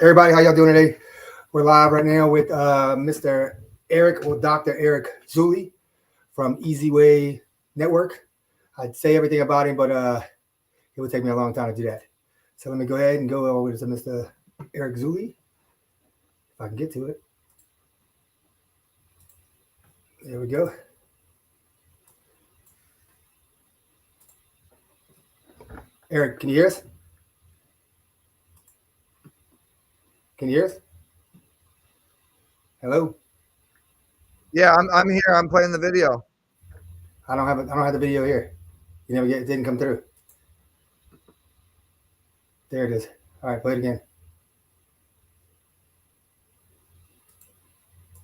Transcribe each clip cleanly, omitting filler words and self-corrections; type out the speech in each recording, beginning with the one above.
Everybody, how y'all doing today? We're live right now with Mr. Eric or Dr. Eric Zuli from Easy Way Network. I'd say everything about him, but it would take me a long time to do that. So let me go ahead and go over to Mr. Eric Zuli, if I can get to it. There we go. Eric, can you hear us? Can you hear us? Hello? Yeah, I'm here. I'm playing the video. I don't have the video here. It didn't come through. There it is. All right, play it again.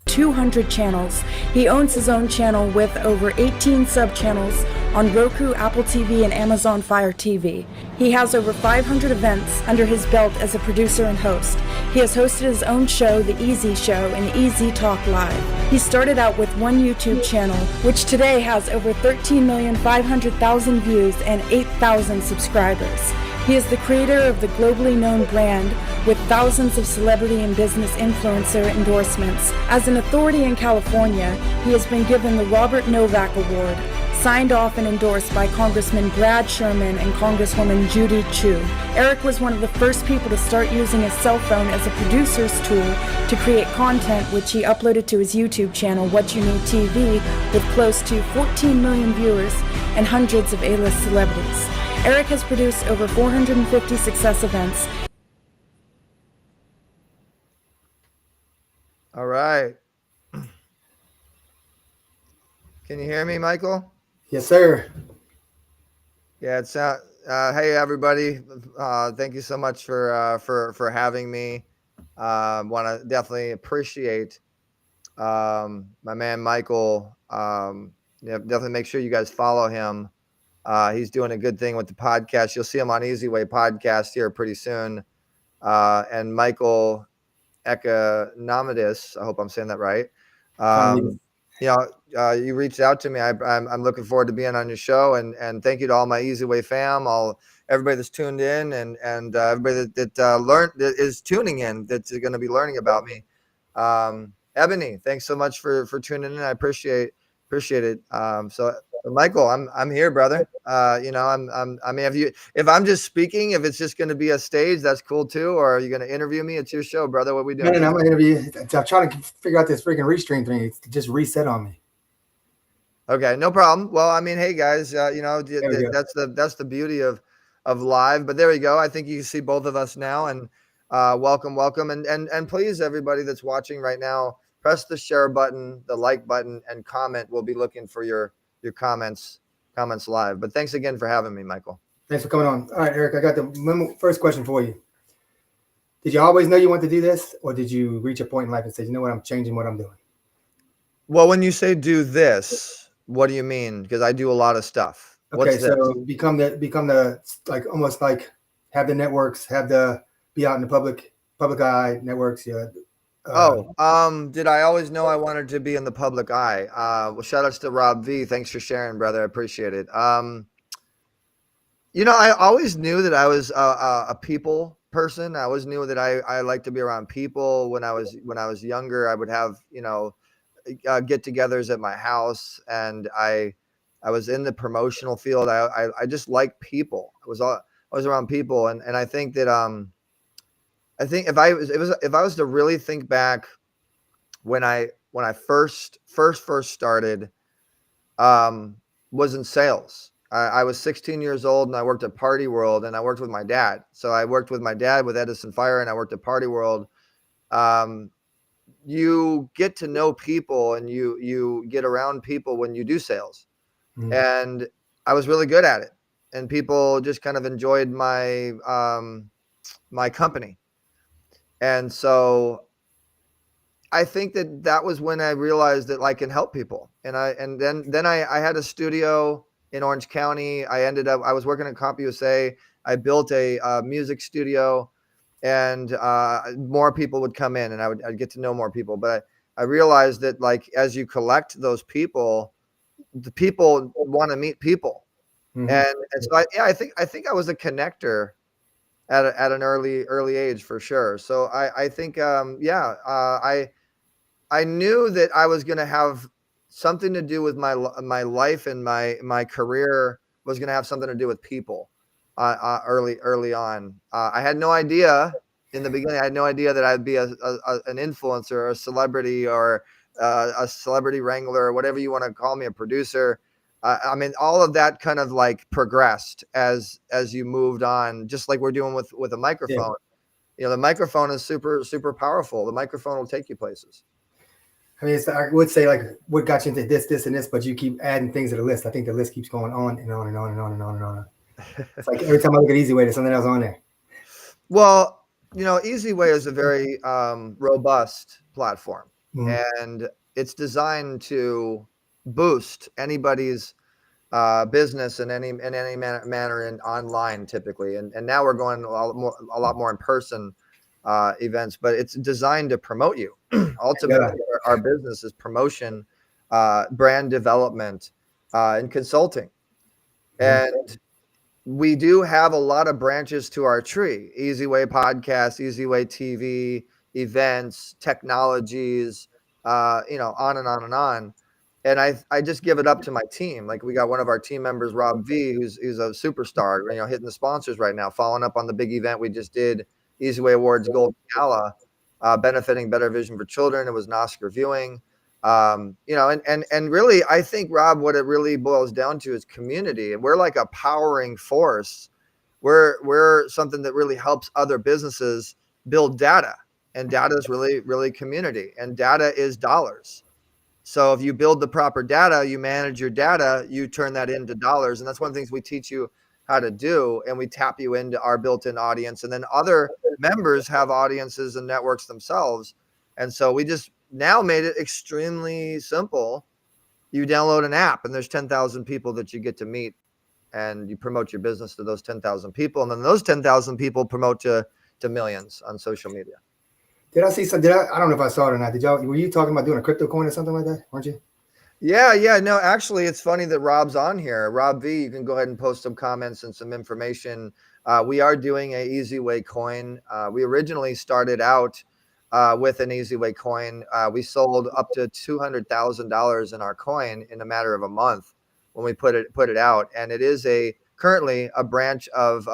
200 channels. He owns his own channel with over 18 sub-channels on Roku, Apple TV, and Amazon Fire TV. He has over 500 events under his belt as a producer and host. He has hosted his own show, The Easy Show, and Easy Talk Live. He started out with one YouTube channel, which today has over 13,500,000 views and 8,000 subscribers. He is the creator of the globally known brand with thousands of celebrity and business influencer endorsements. As an authority in California, he has been given the Robert Novak Award, signed off and endorsed by Congressman Brad Sherman and Congresswoman Judy Chu. Eric was one of the first people to start using his cell phone as a producer's tool to create content, which he uploaded to his YouTube channel, What You Need TV, with close to 14 million viewers and hundreds of A-list celebrities. Eric has produced over 450 success events. All right. Can you hear me, Michael? Yes, sir. Yeah, it's hey everybody. Thank you so much for having me. Want to definitely appreciate my man Michael. Definitely make sure you guys follow him. He's doing a good thing with the podcast. You'll see him on Easy Way podcast here pretty soon. And Michael Economidis, I hope I'm saying that right. You reached out to me. I'm looking forward to being on your show, and thank you to all my Easy Way fam, everybody that's tuned in, and everybody that is tuning in, that's going to be learning about me. Ebony, thanks so much for tuning in. I appreciate it. So Michael, I'm here, brother. If I'm just speaking, if it's just going to be a stage, that's cool too. Or are you going to interview me? It's your show, brother. What are we doing? No, I'm going to interview. I'm trying to figure out this freaking Restream thing. It's just reset on me. Okay, no problem. Well, I mean, hey guys, that's the beauty of live. But there we go. I think you can see both of us now, and welcome, and please, everybody that's watching right now, press the share button, the like button, and comment. We'll be looking for your comments live. But thanks again for having me, Michael. Thanks for coming on. All right, Eric, I got the first question for you. Did you always know you wanted to do this, or did you reach a point in life and say, you know what, I'm changing what I'm doing? Well, when you say do this, what do you mean? Because I do a lot of stuff. Okay, so become the like almost like have the networks, be out in the public eye networks. Yeah. Did I always know I wanted to be in the public eye? Well, shout outs to Rob V. Thanks for sharing, brother. I appreciate it. I always knew that I was a people person. I always knew that I like to be around people. When I was younger, I would have, get-togethers at my house, and I was in the promotional field. I just like people. I was around people, and I think that I think if I was to really think back when I first started, was in sales. I was 16 years old and I worked at Party World, and I worked with my dad. So I worked with my dad with Edison Fire, and I worked at Party World. You get to know people, and you get around people when you do sales. Mm-hmm. And I was really good at it, and people just kind of enjoyed my my company. And so I think that was when I realized that I can help people. And then I had a studio in Orange County. I was working at CompUSA. I built a music studio, and more people would come in, and I'd get to know more people. But I realized that as you collect those people, the people want to meet people. Mm-hmm. And so I think I was a connector at an early age for sure. So I think I knew that I was going to have something to do with my life, and my career was going to have something to do with people early on. I had no idea in the beginning. I had no idea that I'd be an influencer, or a celebrity, or a celebrity wrangler, or whatever you want to call me, a producer. I mean, all of that kind of like progressed as you moved on, just like we're doing with a microphone. You know, the microphone is super powerful. The microphone will take you places. I mean, I would say like what got you into this, and this, but you keep adding things to the list. I think the list keeps going on and on and on and on and on and on. It's like every time I look at Easy Way, there's something else on there. Well, you know, Easy Way is a very robust platform, and it's designed to boost anybody's business in any manner in online typically. And now we're going a lot more in person events, but it's designed to promote you. Ultimately, our business is promotion, brand development, and consulting. And we do have a lot of branches to our tree: Easy Way Podcast, Easy Way TV, events, technologies, on and on and on. And I just give it up to my team. Like, we got one of our team members, Rob V, who's a superstar, hitting the sponsors right now, following up on the big event we just did, Easy Way Awards Gold Gala, benefiting Better Vision for Children. It was an Oscar viewing. And really, I think, Rob, what it really boils down to is community. And we're like a powering force. We're something that really helps other businesses build data. And data is really, really community. And data is dollars. So if you build the proper data, you manage your data, you turn that into dollars. And that's one of the things we teach you how to do. And we tap you into our built-in audience. And then other members have audiences and networks themselves. And so we just now made it extremely simple. You download an app and there's 10,000 people that you get to meet, and you promote your business to those 10,000 people. And then those 10,000 people promote to millions on social media. Did I see some? I don't know if I saw it or not. Were you talking about doing a crypto coin or something like that? Weren't you? Yeah. No, actually, it's funny that Rob's on here. Rob V, you can go ahead and post some comments and some information. We are doing a Easy Way coin. We originally started out with an Easy Way coin. We sold up to $200,000 in our coin in a matter of a month when we put it out. And it is currently a branch of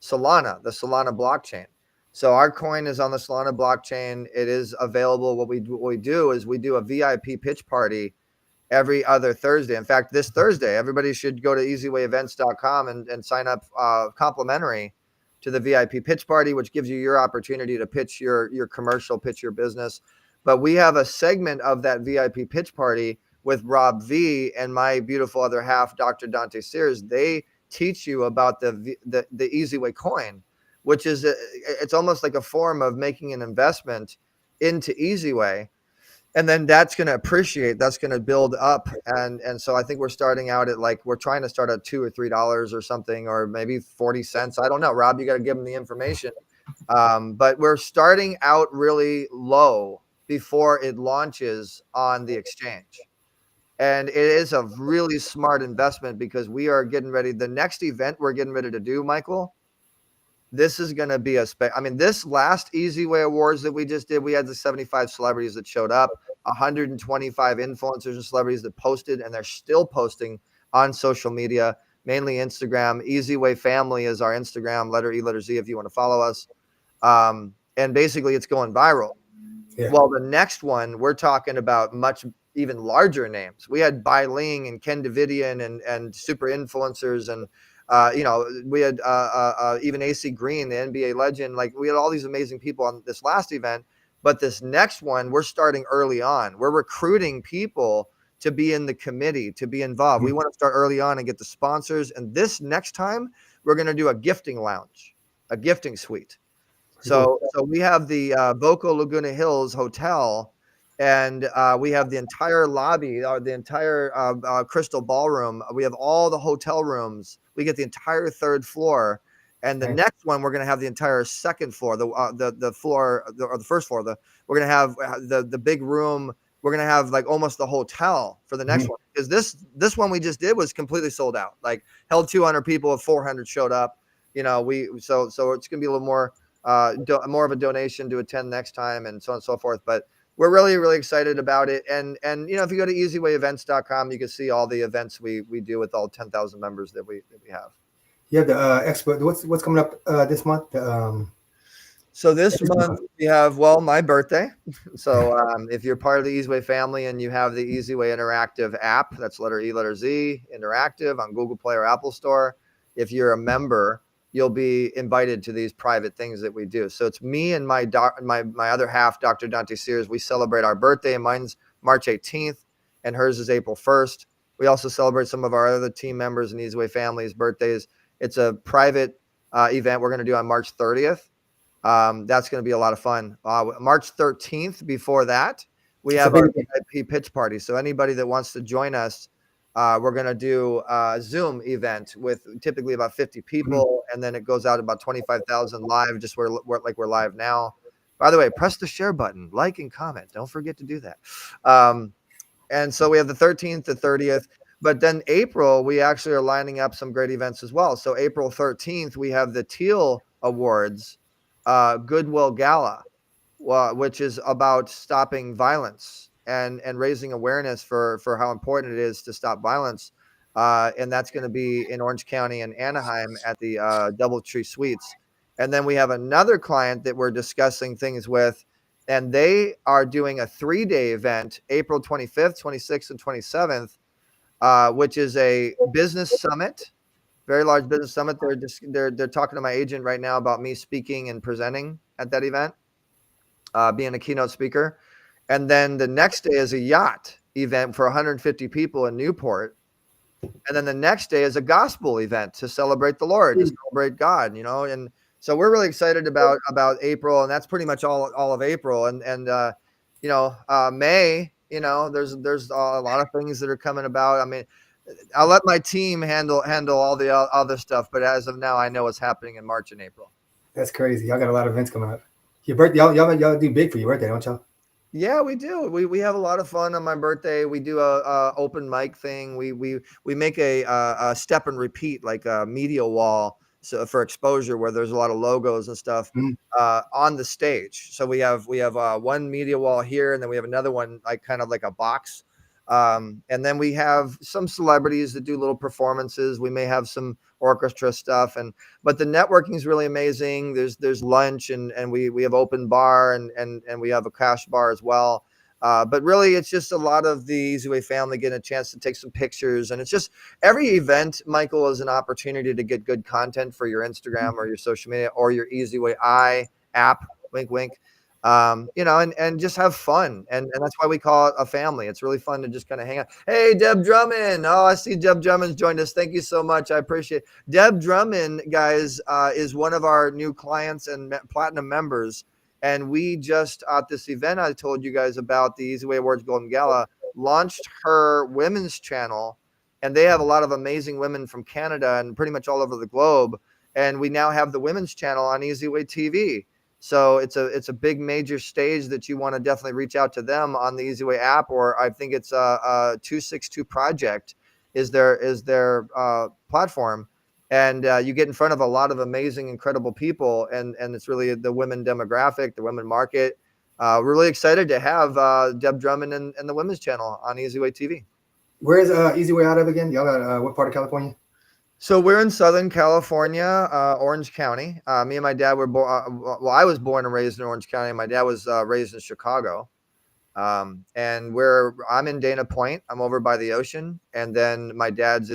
Solana, the Solana blockchain. So our coin is on the Solana blockchain. It is available. What we do is we do a VIP pitch party every other Thursday. In fact, this Thursday, everybody should go to easywayevents.com and sign up complimentary to the VIP pitch party, which gives you your opportunity to pitch your commercial, pitch your business. But we have a segment of that VIP pitch party with Rob V and my beautiful other half, Dr. Dante Sears. They teach you about the Easy Way coin, which is it's almost like a form of making an investment into Easy Way. And then that's going to appreciate, that's going to build up. And so I think we're starting out at we're trying to start at $2 or $3 or something, or maybe 40 cents. I don't know, Rob, you got to give them the information. But we're starting out really low before it launches on the exchange. And it is a really smart investment, because we are getting ready. The next event we're getting ready to do, Michael, this is going to be this last Easy Way Awards that we just did, we had the 75 celebrities that showed up, 125 influencers and celebrities that posted, and they're still posting on social media, mainly Instagram. Easy Way Family is our Instagram, letter E, letter Z, if you want to follow us. And basically it's going viral. Yeah. Well, the next one, we're talking about much even larger names. We had Bai Ling and Ken Davidian and super influencers, and we had even AC Green, the NBA legend. We had all these amazing people on this last event. But this next one, we're starting early on. We're recruiting people to be in the committee, to be involved. We want to start early on and get the sponsors. And this next time, we're going to do a gifting lounge, a gifting suite. So we have the Voco Laguna Hills Hotel, and we have the entire lobby, the entire Crystal Ballroom. We have all the hotel rooms. We get the entire third floor. And the next one, we're going to have the entire second floor, the floor, or the first floor. We're going to have the big room. We're going to have almost the hotel for the next one, because this one we just did was completely sold out. Held 200 people, 400 showed up. so it's going to be a little more more of a donation to attend next time, and so on and so forth. But we're really, really excited about it. And if you go to easywayevents.com, you can see all the events we do with all 10,000 members that we have. You have the expo. What's coming up this month? So this month we have, my birthday. So if you're part of the Easyway family and you have the Easyway Interactive app, that's letter E, letter Z, Interactive on Google Play or Apple Store. If you're a member, you'll be invited to these private things that we do. So it's me and my other half, Dr. Dante Sears. We celebrate our birthday. Mine's March 18th and hers is April 1st. We also celebrate some of our other team members and Easyway families' birthdays. It's a private event we're going to do on March 30th. That's going to be a lot of fun. March 13th, before that, we have our VIP pitch party. So anybody that wants to join us, we're going to do a Zoom event with typically about 50 people. And then it goes out about 25,000 live, just where we're live now. By the way, press the share button, like and comment. Don't forget to do that. And so we have the 13th, the 30th. But then April, we actually are lining up some great events as well. So April 13th, we have the Teal Awards Goodwill Gala, which is about stopping violence and raising awareness for how important it is to stop violence. And that's going to be in Orange County and Anaheim at the DoubleTree Suites. And then we have another client that we're discussing things with, and they are doing a 3-day event, April 25th, 26th, and 27th, which is a business summit. Very large business summit. They're talking to my agent right now about me speaking and presenting at that event, being a keynote speaker. And then the next day is a yacht event for 150 people in Newport. And then the next day is a gospel event to celebrate the Lord, to celebrate God, And so we're really excited about April, and that's pretty much all of April. And May, there's a lot of things that are coming about. I mean, I'll let my team handle all the other stuff, but as of now, I know what's happening in March and April. That's crazy. Y'all got a lot of events coming up. Your birthday, y'all do big for your birthday, don't y'all? Yeah, we do. We have a lot of fun on my birthday. We do a open mic thing. We make a step and repeat, like a media wall, so for exposure, where there's a lot of logos and stuff on the stage. So we have one media wall here, and then we have another one kind of like a box. And then we have some celebrities that do little performances. We may have some orchestra stuff, but the networking is really amazing. There's lunch and we have open bar and we have a cash bar as well. But really it's just a lot of the Easyway family getting a chance to take some pictures, and it's just every event, Michael, is an opportunity to get good content for your Instagram or your social media or your Easyway app, wink, wink. And just have fun. And that's why we call it a family. It's really fun to just kind of hang out. Hey, Deb Drummond. Oh, I see Deb Drummond's joined us. Thank you so much. I appreciate it. Deb Drummond, guys, is one of our new clients and platinum members. And we just, at this event I told you guys about, the Easyway Awards Golden Gala, launched her women's channel. And they have a lot of amazing women from Canada and pretty much all over the globe. And we now have the women's channel on Easyway TV. So it's a big major stage that you want to definitely reach out to them on the Easyway app, or I think it's a 262 Project is their platform, and you get in front of a lot of amazing, incredible people, and it's really the women demographic, the women market. We're really excited to have Deb Drummond and the women's channel on Easyway TV. Where is Easyway out of again? Y'all got what part of California? So we're in Southern California, Orange County. Me and my dad were born. I was born and raised in Orange County. My dad was raised in Chicago. And I'm in Dana Point. I'm over by the ocean. And then my dad's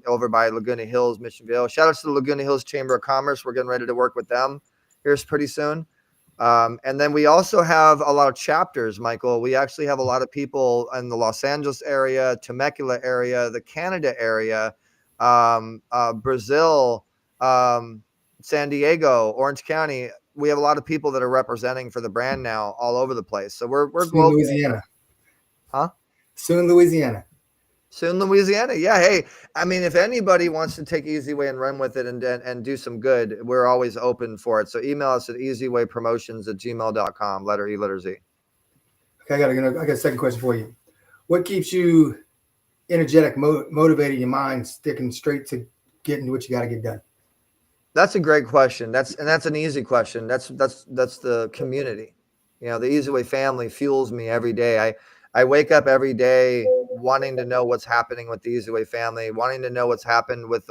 over by Laguna Hills, Mission Viejo. Shout out to the Laguna Hills Chamber of Commerce. We're getting ready to work with them here pretty soon. And then we also have a lot of chapters, Michael. We actually have a lot of people in the Los Angeles area, Temecula area, the Canada area, Brazil, San Diego, Orange County. We have a lot of people that are representing for the brand now all over the place. So we're global. Louisiana. Huh? Soon Louisiana. Yeah. Hey, I mean, if anybody wants to take Easyway and run with it and do some good, we're always open for it. So email us at easywaypromotions@gmail.com, letter E, letter Z. Okay, I got a second question for you. What keeps you energetic, motivated, your mind sticking straight to getting what you got to get done? That's a great question. That's an easy question. That's the community. You know, the Easy Way family fuels me every day. I wake up every day wanting to know what's happening with the Easy Way family, wanting to know what's happened with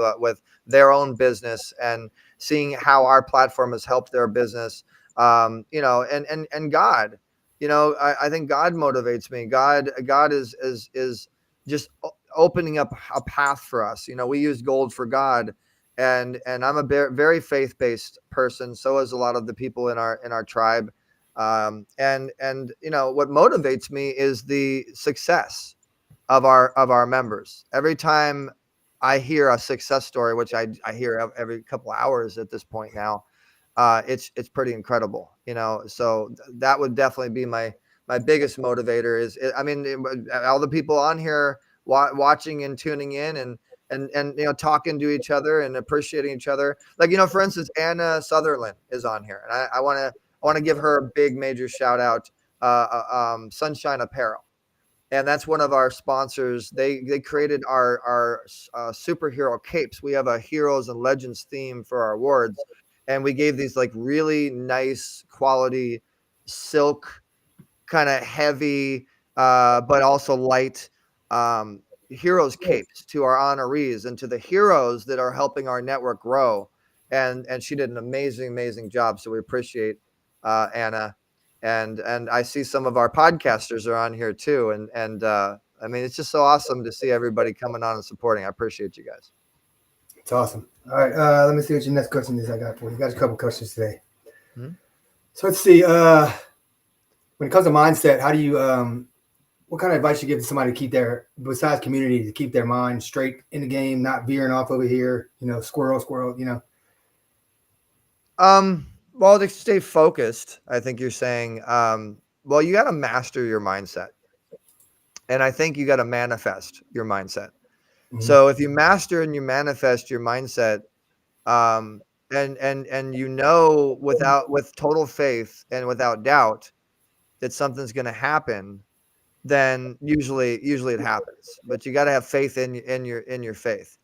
their own business, and seeing how our platform has helped their business. You know, and God, you know, I think God motivates me. God is just opening up a path for us. You know, we use gold for God, and I'm a very faith-based person. So is a lot of the people in our tribe. And you know, what motivates me is the success of our members. Every time I hear a success story, which I hear every couple hours at this point now, it's pretty incredible, you know. So that would definitely be my biggest motivator. I mean, all the people on here watching and tuning in, and you know, talking to each other and appreciating each other. Like, you know, for instance, Anna Sutherland is on here, and I want to give her a big major shout out. Sunshine Apparel, and that's one of our sponsors. They created our superhero capes. We have a heroes and legends theme for our awards, and we gave these like really nice quality silk, kind of heavy, but also light, heroes capes to our honorees and to the heroes that are helping our network grow. And she did an amazing job. So we appreciate Anna. And I see some of our podcasters are on here too. And I mean, it's just so awesome to see everybody coming on and supporting. I appreciate you guys. It's awesome. All right, let me see what your next question is. I got for you. Got a couple questions today. Mm-hmm. So let's see. When it comes to mindset, how do you what kind of advice you give to somebody to keep their, besides community, to keep their mind straight in the game, not veering off over here, you know, squirrel, you know? Well, to stay focused, I think you're saying, well, you got to master your mindset. And I think you got to manifest your mindset. Mm-hmm. So if you master and you manifest your mindset, and you know, with total faith and without doubt that something's going to happen, then usually it happens. But you got to have faith in your faith.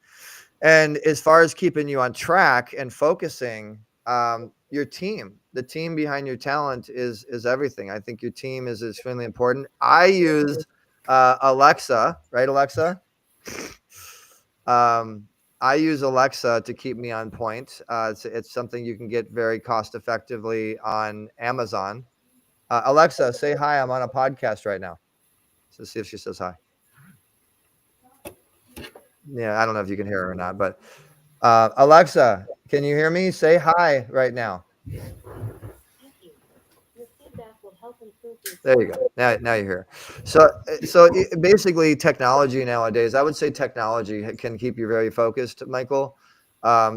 And as far as keeping you on track and focusing, your team, the team behind your talent is everything. I think your team is extremely important. I use Alexa, right, Alexa? I use Alexa to keep me on point. It's something you can get very cost effectively on Amazon. Alexa, say hi. I'm on a podcast right now. So see if she says hi. Yeah, I don't know if you can hear her or not, but Alexa, can you hear me? Say hi right now. There you go. Now you're here. So basically, technology nowadays, I would say technology can keep you very focused, Michael.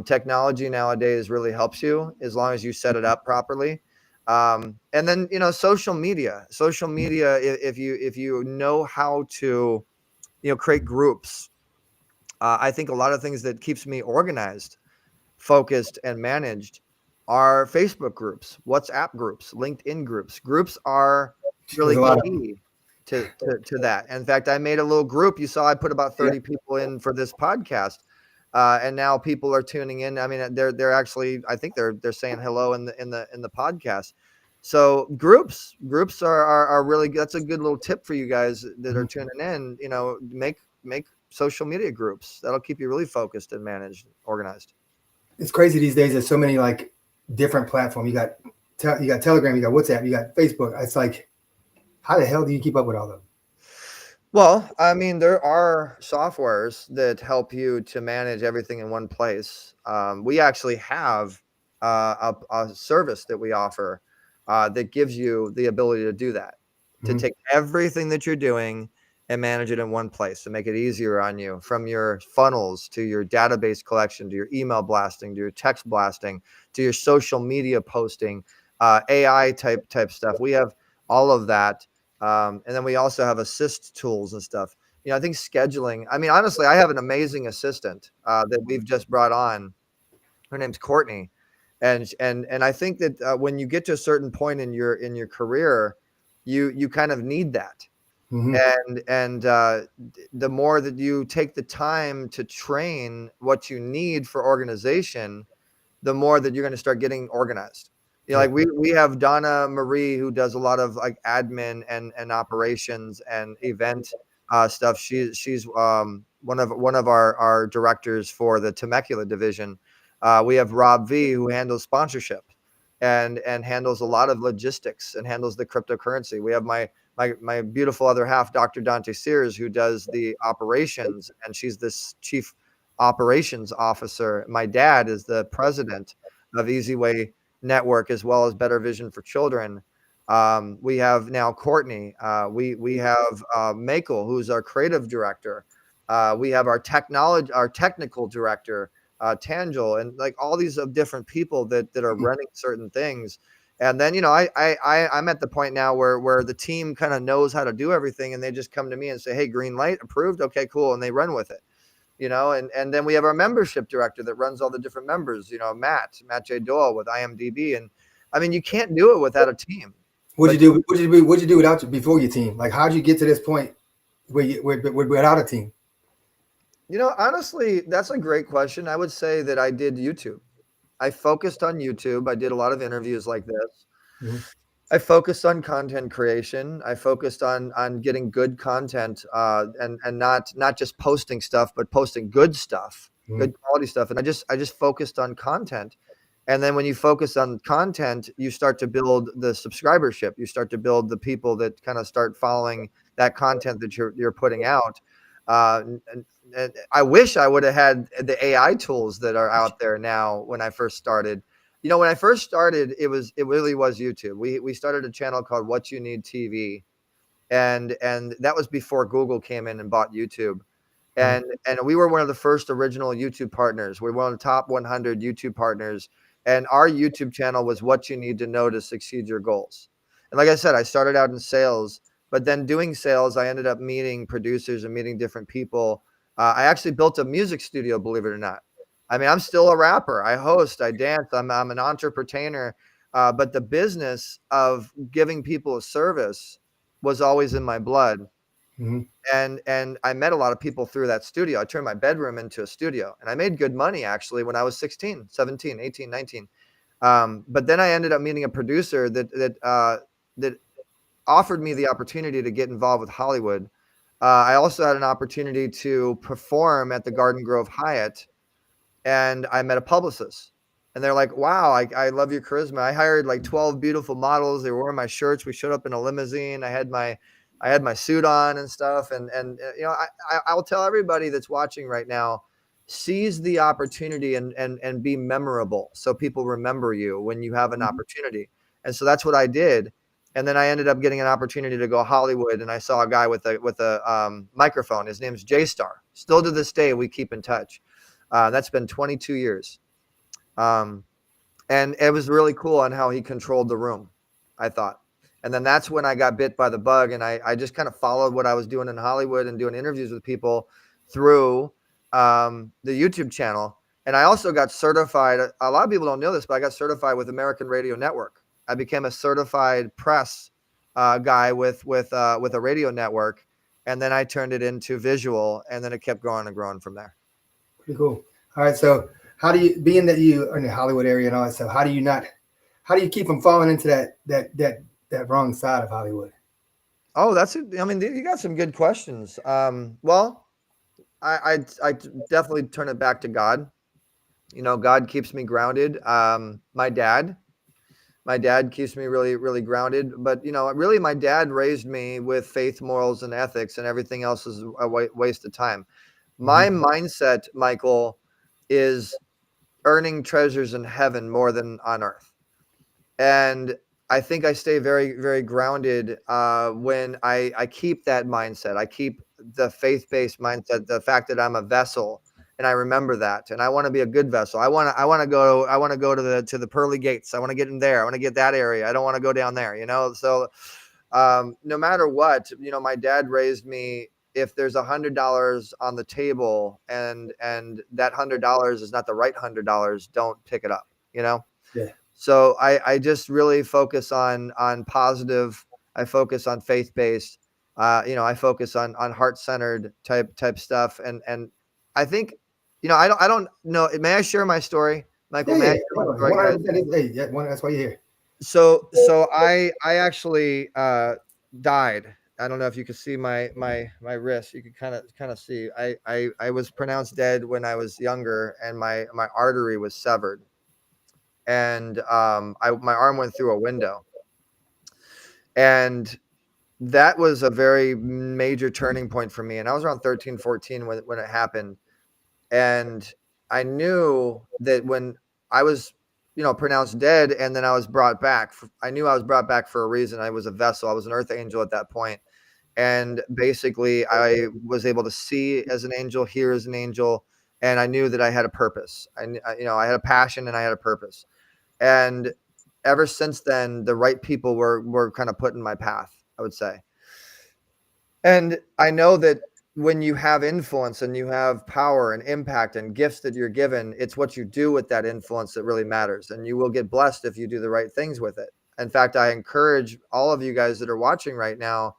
Technology nowadays really helps you as long as you set it up properly. And then, you know, social media, if you know how to, you know, create groups. I think a lot of things that keeps me organized, focused, and managed are Facebook groups, WhatsApp groups, LinkedIn groups. Groups are really key to that. In fact, I made a little group. You saw I put about 30 people in for this podcast, and now people are tuning in. I mean, they're actually, I think they're saying hello in the podcast. So groups are really, that's a good little tip for you guys that are tuning in. You know, make social media groups. That'll keep you really focused and managed, organized. It's crazy these days. There's so many like different platforms. You got Telegram, you got WhatsApp, you got Facebook. It's like, how the hell do you keep up with all of them? Well, I mean, there are softwares that help you to manage everything in one place. We actually have a service that we offer that gives you the ability to do that, to take everything that you're doing and manage it in one place to make it easier on you, from your funnels to your database collection, to your email blasting, to your text blasting, to your social media posting, AI type stuff. We have all of that. And then we also have assist tools and stuff. You know, I think scheduling, I mean, honestly, I have an amazing assistant that we've just brought on. Her name's Courtney. And I think that when you get to a certain point in your career, you kind of need that. And the more that you take the time to train what you need for organization, the more that you're going to start getting organized. Like we have Donna Marie, who does a lot of like admin and operations and event stuff. She's one of our directors for the Temecula division. We have Rob V, who handles sponsorship and handles a lot of logistics and handles the cryptocurrency. We have my beautiful other half, Dr. Dante Sears, who does the operations, and she's this chief operations officer. My dad is the president of Easy Way Network, as well as Better Vision for Children. We have now Courtney. We have Michael, who's our creative director. We have our technical director, Tangel, and like all these different people that are running certain things. And then, I'm at the point now where the team kind of knows how to do everything, and they just come to me and say, hey, green light, approved. Okay, cool. And they run with it, and then we have our membership director that runs all the different members, Matt J. Doyle with IMDb. And I mean, you can't do it without a team. What'd you do before your team? Like, how'd you get to this point without a team? Honestly, that's a great question. I would say that I did YouTube. I focused on YouTube. I did a lot of interviews like this. Mm-hmm. I focused on content creation. I focused on getting good content, and not just posting stuff, but posting good stuff, good quality stuff. And I just focused on content. And then when you focus on content, you start to build the subscribership. You start to build the people that kind of start following that content that you're putting out. And I wish I would have had the AI tools that are out there now. When I first started, when I first started, it really was YouTube. We started a channel called What You Need TV, and that was before Google came in and bought YouTube. And we were one of the first original YouTube partners. We were one of the top 100 YouTube partners, and our YouTube channel was What You Need to Know to Succeed Your Goals. And like I said, I started out in sales, but then doing sales, I ended up meeting producers and meeting different people. I actually built a music studio, believe it or not. I mean, I'm still a rapper. I host, I dance. I'm an entrepreneur. But the business of giving people a service was always in my blood. Mm-hmm. And I met a lot of people through that studio. I turned my bedroom into a studio, and I made good money actually when I was 16, 17, 18, 19. But then I ended up meeting a producer that offered me the opportunity to get involved with Hollywood. I also had an opportunity to perform at the Garden Grove Hyatt, and I met a publicist, and they're like, wow, I love your charisma. I hired like 12 beautiful models. They were wearing my shirts. We showed up in a limousine. I had my suit on and stuff. And I'll tell everybody that's watching right now, seize the opportunity and be memorable, so people remember you when you have an opportunity. And so that's what I did. And then I ended up getting an opportunity to go Hollywood, and I saw a guy with a microphone. His name's J-Star. Still to this day, we keep in touch. That's been 22 years. And it was really cool on how he controlled the room, I thought. And then that's when I got bit by the bug, and I just kind of followed what I was doing in Hollywood and doing interviews with people through the YouTube channel. And I also got certified. A lot of people don't know this, but I got certified with American Radio Network. I became a certified press guy with a radio network, and then I turned it into visual, and then it kept growing and growing from there. Pretty cool. All right, so how do you, being that you are in the Hollywood area and all that stuff, how do you keep from falling into that wrong side of Hollywood? Oh, you got some good questions. Well, I definitely turn it back to God. God keeps me grounded. My dad keeps me really, really grounded. But, really my dad raised me with faith, morals, and ethics, and everything else is a waste of time. My mindset, Michael, is earning treasures in heaven more than on earth. And I think I stay very, very grounded when I keep that mindset. I keep the faith-based mindset, the fact that I'm a vessel, and I remember that. And I want to be a good vessel. I want to go to the pearly gates. I want to get in there. I want to get that area. I don't want to go down there. So no matter what, my dad raised me. If there's $100 on the table and that $100 is not the right $100, don't pick it up. Yeah. So I just really focus on positive. I focus on faith-based. I focus on heart-centered type stuff. And I think, I don't know. May I share my story? Michael Yeah, Mann. 100%. Hey, yeah, that's why you're here. So I actually died. I don't know if you can see my wrist. You can kind of see. I was pronounced dead when I was younger, and my artery was severed, and my arm went through a window, and that was a very major turning point for me. And I was around 13, 14 when it happened, and I knew that when I was, pronounced dead, and then I was brought back. I knew I was brought back for a reason. I was a vessel. I was an earth angel at that point. And basically, I was able to see as an angel, hear as an angel, and I knew that I had a purpose. I had a passion and I had a purpose. And ever since then, the right people were kind of put in my path, I would say. And I know that when you have influence and you have power and impact and gifts that you're given, it's what you do with that influence that really matters. And you will get blessed if you do the right things with it. In fact, I encourage all of you guys that are watching right now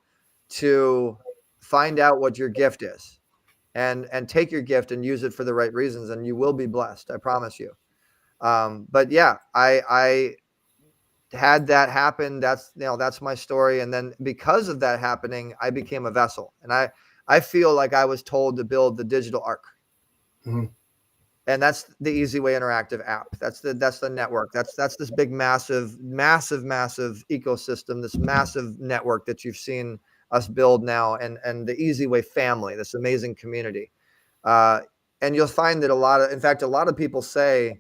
to find out what your gift is and take your gift and use it for the right reasons, and you will be blessed. I promise you. But yeah, I had that happen. That's my story. And then because of that happening, I became a vessel, and I feel like I was told to build the digital ark. Mm-hmm. And that's the Easy Way Interactive app. That's the network. That's this big, massive ecosystem, this massive network that you've seen us build now, and the Easy Way family, this amazing community. And you'll find that a lot of people say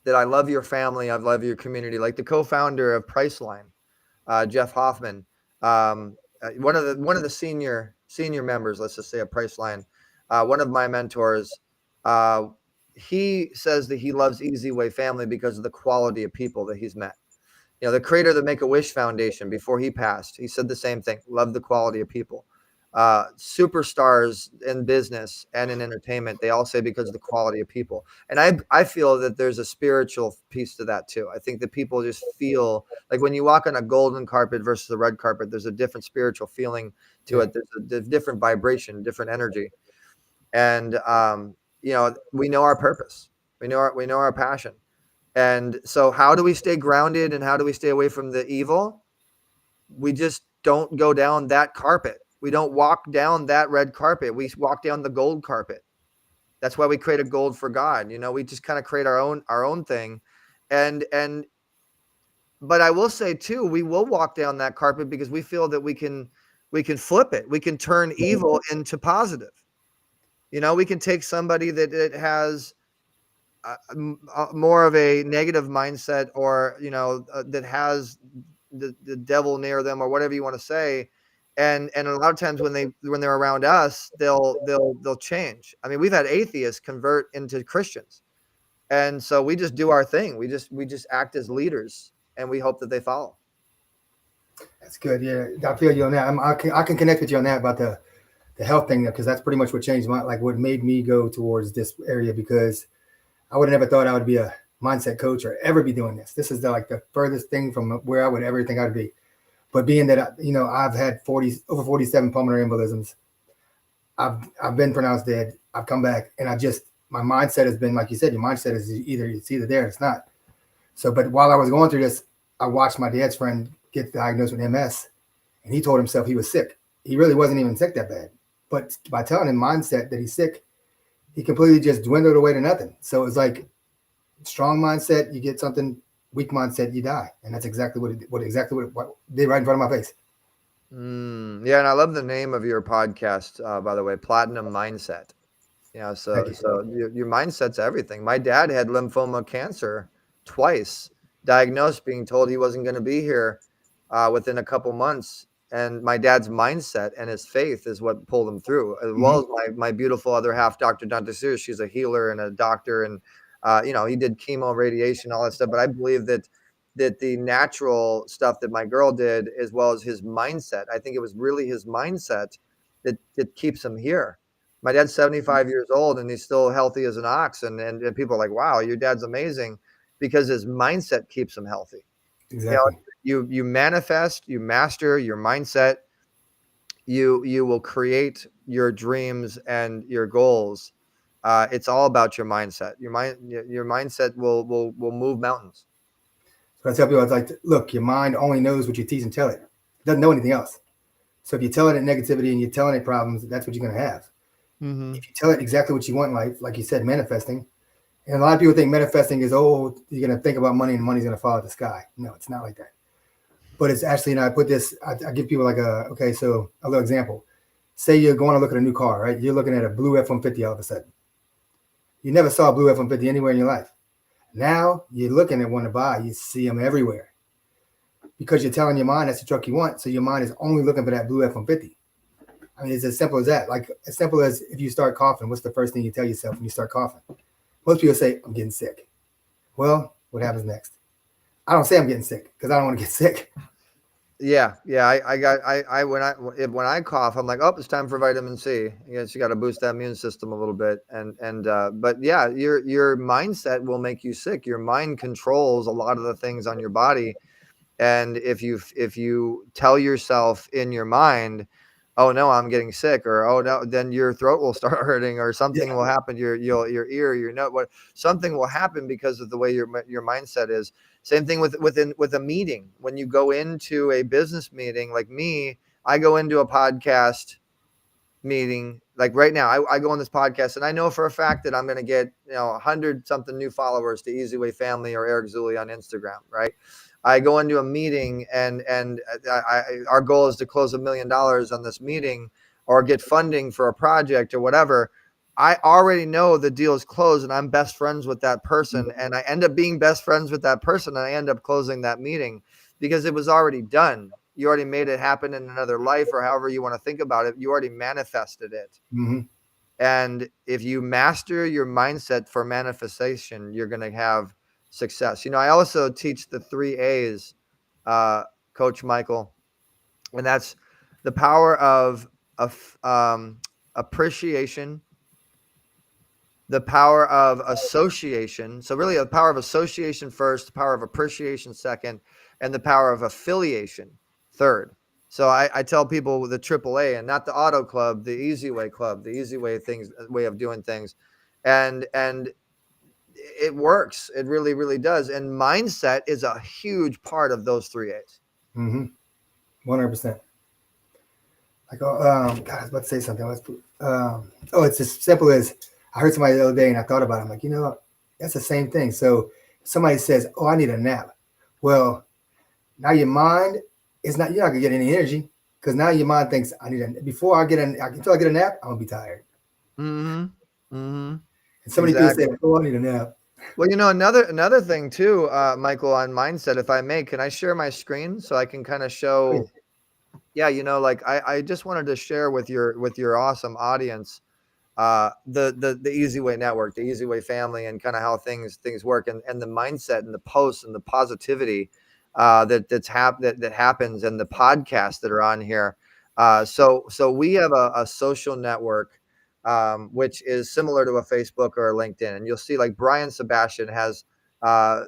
that I love your family, I love your community. Like the co-founder of Priceline, Jeff Hoffman, one of the senior members, let's just say, of Priceline, one of my mentors. He says that he loves Easy Way family because of the quality of people that he's met. The creator of the Make-A-Wish Foundation, before he passed, he said the same thing: love the quality of people. Superstars in business and in entertainment, they all say because of the quality of people. And I feel that there's a spiritual piece to that too. I think that people just feel like when you walk on a golden carpet versus the red carpet, there's a different spiritual feeling to it. There's a different vibration, different energy. And we know our purpose. We know our passion. And so how do we stay grounded and how do we stay away from the evil? We just don't go down that carpet. We don't walk down that red carpet. We walk down the gold carpet. That's why we created Gold for God. We just kind of create our own thing. But I will say too, we will walk down that carpet because we feel that we can flip it. We can turn evil into positive. We can take somebody that has more of a negative mindset, or that has the devil near them, or whatever you want to say, and a lot of times when they're around us, they'll change. I mean, we've had atheists convert into Christians, and so we just do our thing. We just act as leaders, and we hope that they follow. That's good. Yeah, I feel you on that. I can connect with you on that about the health thing, because that's pretty much what changed what made me go towards this area, because I would have never thought I would be a mindset coach or ever be doing this. This is the furthest thing from where I would ever think I'd be. But being that I've had over 47 pulmonary embolisms, I've been pronounced dead. I've come back, and my mindset has been, like you said, your mindset is it's either there or it's not. So, but while I was going through this, I watched my dad's friend get diagnosed with MS, and he told himself he was sick. He really wasn't even sick that bad, but by telling him mindset that he's sick, he completely just dwindled away to nothing. So it's like strong mindset, you get something; weak mindset, you die. And that's exactly what did right in front of my face. Yeah, and I love the name of your podcast, by the way, Platinum Mindset. So your mindset's everything. My dad had lymphoma cancer twice, diagnosed, being told he wasn't going to be here within a couple months. And my dad's mindset and his faith is what pulled him through, as well as my beautiful other half, Dr. Dante Sears. She's a healer and a doctor, and he did chemo, radiation, all that stuff. But I believe that the natural stuff that my girl did, as well as his mindset, I think it was really his mindset that keeps him here. My dad's 75 years old and he's still healthy as an ox, and people are like, "Wow, your dad's amazing," because his mindset keeps him healthy. Exactly. You manifest, you master your mindset, you will create your dreams and your goals It's all about your mindset. Your mindset will move mountains. So I tell people, it's like, look, your mind only knows what you teach and tell it. It doesn't know anything else. So if you're telling it negativity and you're telling it problems, that's what you're going to have. Mm-hmm. If you tell it exactly what you want in life, like you said, manifesting, and a lot of people think manifesting is, oh, you're going to think about money and money's going to fall out the sky. No, it's not like that. But it's actually, I put this, I give people like so a little example. Say you're going to look at a new car, right? You're looking at a blue F-150 all of a sudden. You never saw a blue F-150 anywhere in your life. Now you're looking at one to buy. You see them everywhere. Because you're telling your mind that's the truck you want. So your mind is only looking for that blue F-150. I mean, it's as simple as that. Like as simple as if you start coughing, what's the first thing you tell yourself when you start coughing? Most people say, I'm getting sick. Well, what happens next? I don't say I'm getting sick because I don't want to get sick. Yeah. When I cough, I'm like, oh, it's time for vitamin C. I guess you got to boost that immune system a little bit. But yeah, your mindset will make you sick. Your mind controls a lot of the things on your body. And if you tell yourself in your mind, oh no, I'm getting sick, or oh no, then your throat will start hurting, or something will happen. Your ear, your nose, something will happen because of the way your mindset is. Same thing with a meeting. When you go into a business meeting, like me, I go into a podcast meeting. Like right now, I go on this podcast, and I know for a fact that I'm going to get 100 something new followers to Easy Way Family or Eric Zuley on Instagram, right? I go into a meeting and our goal is to close $1 million on this meeting or get funding for a project or whatever. I already know the deal is closed and I'm best friends with that person. And I end up being best friends with that person. And I end up closing that meeting because it was already done. You already made it happen in another life, or however you want to think about it. You already manifested it. Mm-hmm. And if you master your mindset for manifestation, you're going to have success. I also teach the 3 A's, Coach Michael, and that's the power of appreciation, the power of association. So really the power of association first, the power of appreciation second, and the power of affiliation third. So I tell people the AAA and not the Auto Club, the Easy Way Club, the Easy Way way of doing things. And it works. It really, really does. And mindset is a huge part of those 3 A's. Mm-hmm. 100%. Like, God, I was about to say something. It's as simple as I heard somebody the other day and I thought about it. I'm like, that's the same thing. So somebody says, oh, I need a nap. Well, now your mind is not, you're not gonna get any energy because now your mind thinks until I get a nap, I'm gonna be tired. Mm-hmm. Mm-hmm. And somebody could say, oh, I need a nap. Well, another thing too, Michael, on mindset, if I may, can I share my screen so I can kind of show? Yeah, I just wanted to share with your awesome audience, the Easy Way Network, the Easy Way family, and kind of how things work, and the mindset and the posts and the positivity that happens, and the podcasts that are on here. So we have a social network, which is similar to a Facebook or a LinkedIn, and you'll see like Brian Sebastian has, I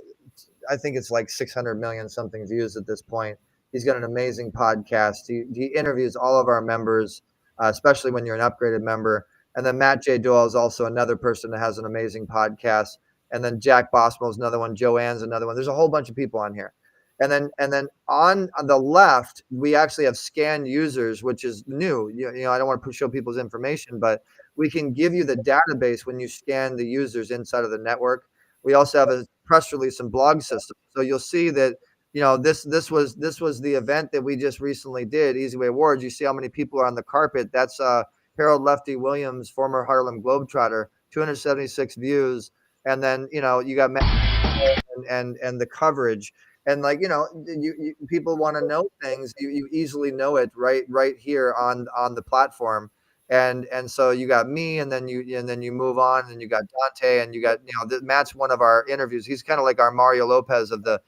think it's like 600 million something views at this point. He's got an amazing podcast. He interviews all of our members, especially when you're an upgraded member. And then Matt J. Doyle is also another person that has an amazing podcast. And then Jack Bosmo is another one. Joanne's another one. There's a whole bunch of people on here. And then on the left, we actually have scanned users, which is new. I don't want to show people's information, but we can give you the database when you scan the users inside of the network. We also have a press release and blog system. So you'll see that, this was the event that we just recently did, Easy Way Awards. You see how many people are on the carpet. That's Harold Lefty Williams, former Harlem Globetrotter, 276 views. And then, you got Matt and the coverage. And you people want to know things. You easily know it right here on the platform. And so you got me, and then you move on, and you got Dante, and you got Matt's one of our interviews. He's kind of like our Mario Lopez of the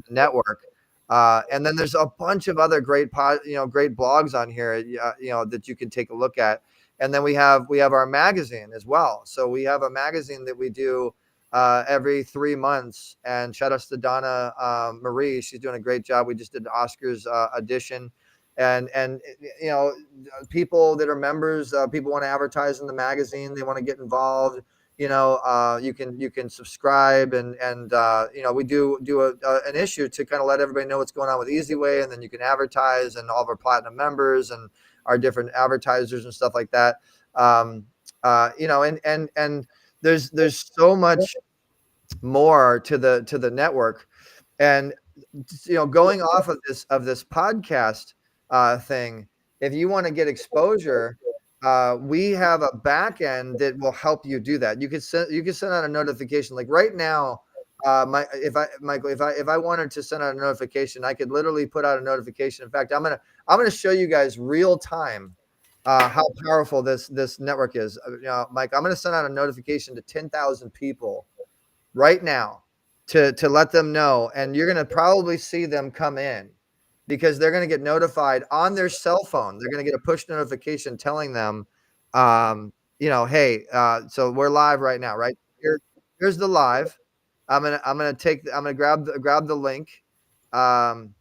network. And then there's a bunch of other great great blogs on here, that you can take a look at. And then we have our magazine as well. So we have a magazine that we do every 3 months. And shout out to Donna Marie. She's doing a great job. We just did the Oscars edition. And people that are members, people want to advertise in the magazine. They want to get involved. you can subscribe and we do an issue to kind of let everybody know what's going on with Easy Way, and then you can advertise, and all of our platinum members and our different advertisers and stuff like that. And there's so much more to the network, and going off of this podcast thing, if you want to get exposure, we have a back end that will help you do that. You can send out a notification. Like right now, Michael, if I wanted to send out a notification, I could literally put out a notification. In fact, I'm gonna show you guys real time how powerful this network is. Mike, I'm gonna send out a notification to 10,000 people right now to let them know, and you're gonna probably see them come in, because they're going to get notified on their cell phone. They're going to get a push notification telling them, hey, so we're live right now, right? Here's the live. I'm gonna grab the link, and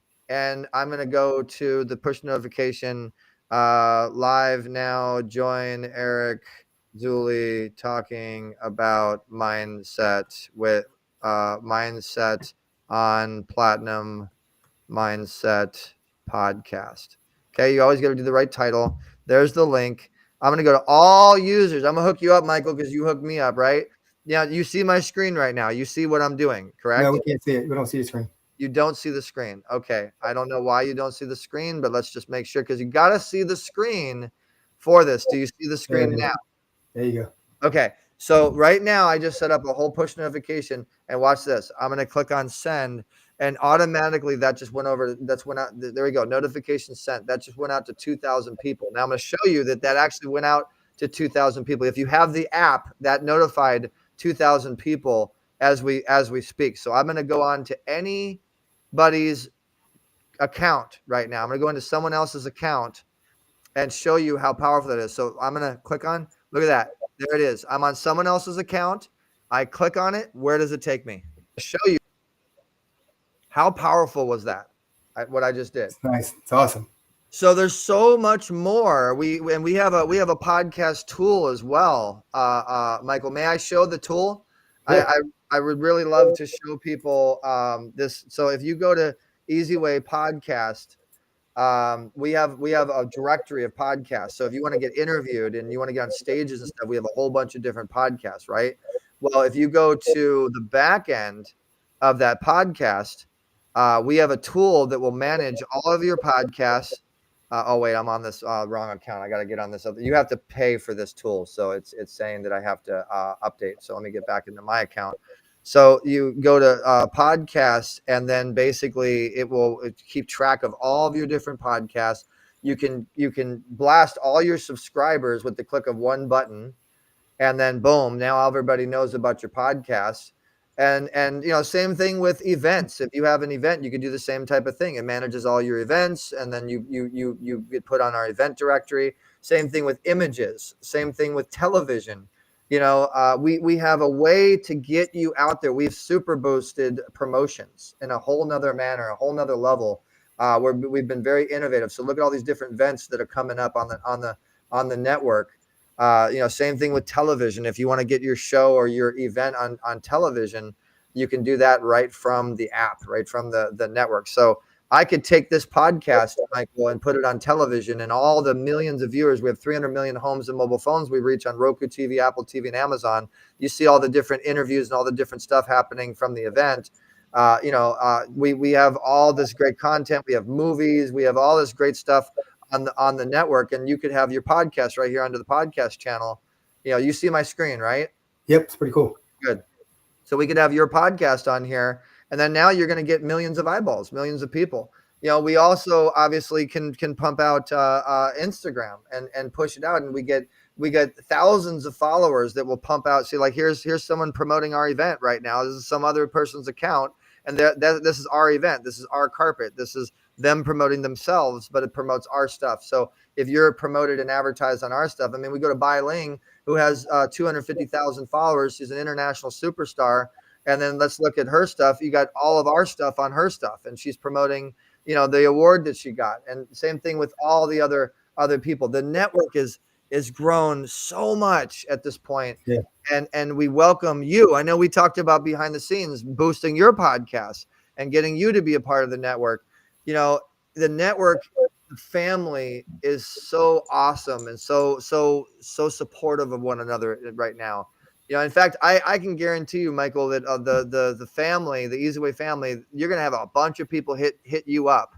I'm gonna go to the push notification. Live now. Join Eric Zuli talking about mindset with mindset on Platinum Mindset Podcast. Okay, you always got to do the right title. There's the link. I'm going to go to all users. I'm going to hook you up, Michael, because you hooked me up, right? Yeah, you see my screen right now. You see what I'm doing, correct? No, we can't see it. We don't see the screen. You don't see the screen. Okay. I don't know why you don't see the screen, but let's just make sure, because you got to see the screen for this. Do you see the screen now? There you go. Okay. So right now I just set up a whole push notification, and watch this. I'm going to click on send, and automatically that just went over. That's went out. There we go. Notification sent. That just went out to 2,000 people. Now I'm going to show you that actually went out to 2,000 people. If you have the app, that notified 2,000 people as we speak. So I'm going to go on to anybody's account right now. I'm going to go into someone else's account and show you how powerful that is. So I'm going to click on, look at that. There it is. I'm on someone else's account. I click on it. Where does it take me? To show you how powerful was that, what I just did. It's nice. It's awesome. So there's so much more. We have a podcast tool as well. Michael, may I show the tool? Yeah. I would really love to show people this. So if you go to Easy Way Podcast, we have a directory of podcasts. So if you want to get interviewed and you want to get on stages and stuff, we have a whole bunch of different podcasts, right? Well, if you go to the back end of that podcast, we have a tool that will manage all of your podcasts. Oh wait, I'm on this wrong account. I got to get on this other. You have to pay for this tool, so it's saying that I have to update. So let me get back into my account. So you go to podcasts, and then basically it will keep track of all of your different podcasts. You can blast all your subscribers with the click of one button, and then boom, now everybody knows about your podcast. And same thing with events. If you have an event, you can do the same type of thing. It manages all your events, and then you get put on our event directory. Same thing with images. Same thing with television. We have a way to get you out there. We've super boosted promotions in a whole nother manner, a whole nother level, where we've been very innovative. So look at all these different events that are coming up on the network. Same thing with television. If you want to get your show or your event on television, you can do that right from the app, right from the network. So I could take this podcast, Michael, and put it on television, and all the millions of viewers. We have 300 million homes and mobile phones we reach on Roku TV, Apple TV, and Amazon. You see all the different interviews and all the different stuff happening from the event. We have all this great content. We have movies. We have all this great stuff on the network, and you could have your podcast right here under the podcast channel. You see my screen, right? Yep, it's pretty cool. Good. So we could have your podcast on here, and then now you're going to get millions of eyeballs, millions of people. We also obviously can pump out Instagram and push it out, and we get thousands of followers that will pump out. See, like here's someone promoting our event right now. This is some other person's account, and this is our event. This is our carpet. This is them promoting themselves, but it promotes our stuff. So if you're promoted and advertised on our stuff, we go to Bai Ling, who has 250,000 followers. She's an international superstar. And then let's look at her stuff. You got all of our stuff on her stuff, and she's promoting, the award that she got. And same thing with all the other people. The network is has grown so much at this point. Yeah. And we welcome you. I know we talked about behind the scenes boosting your podcast and getting you to be a part of the network. You know, the network family is so awesome and so supportive of one another right now. You know, in fact, I can guarantee you, Michael, that the family, the Easy Way family, you're gonna have a bunch of people hit you up,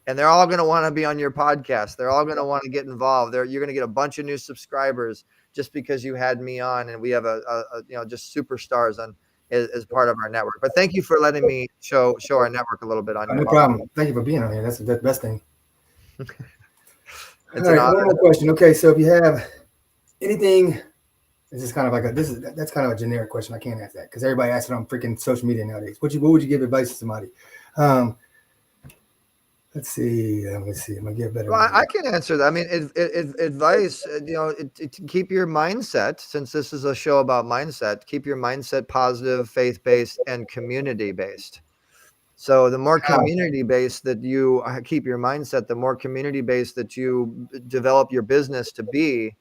and they're all gonna want to be on your podcast. They're all gonna want to get involved. You're gonna get a bunch of new subscribers just because you had me on, and we have a you know, just superstars on as part of our network. But thank you for letting me show our network a little bit on your No podcast. problem. Thank you for being on here. That's the best thing. It's All an right, honor. one more question. Okay, so if you have anything, this is kind of like that's kind of a generic question. I can't ask that because everybody asks it on freaking social media nowadays. What would you give advice to somebody? Let's see. I'm gonna give better. Well, I can answer that. I mean, advice, you know, keep your mindset, since this is a show about mindset, keep your mindset positive, faith-based, and community-based. So the more community-based that you keep your mindset, the more community-based that you develop your business to be,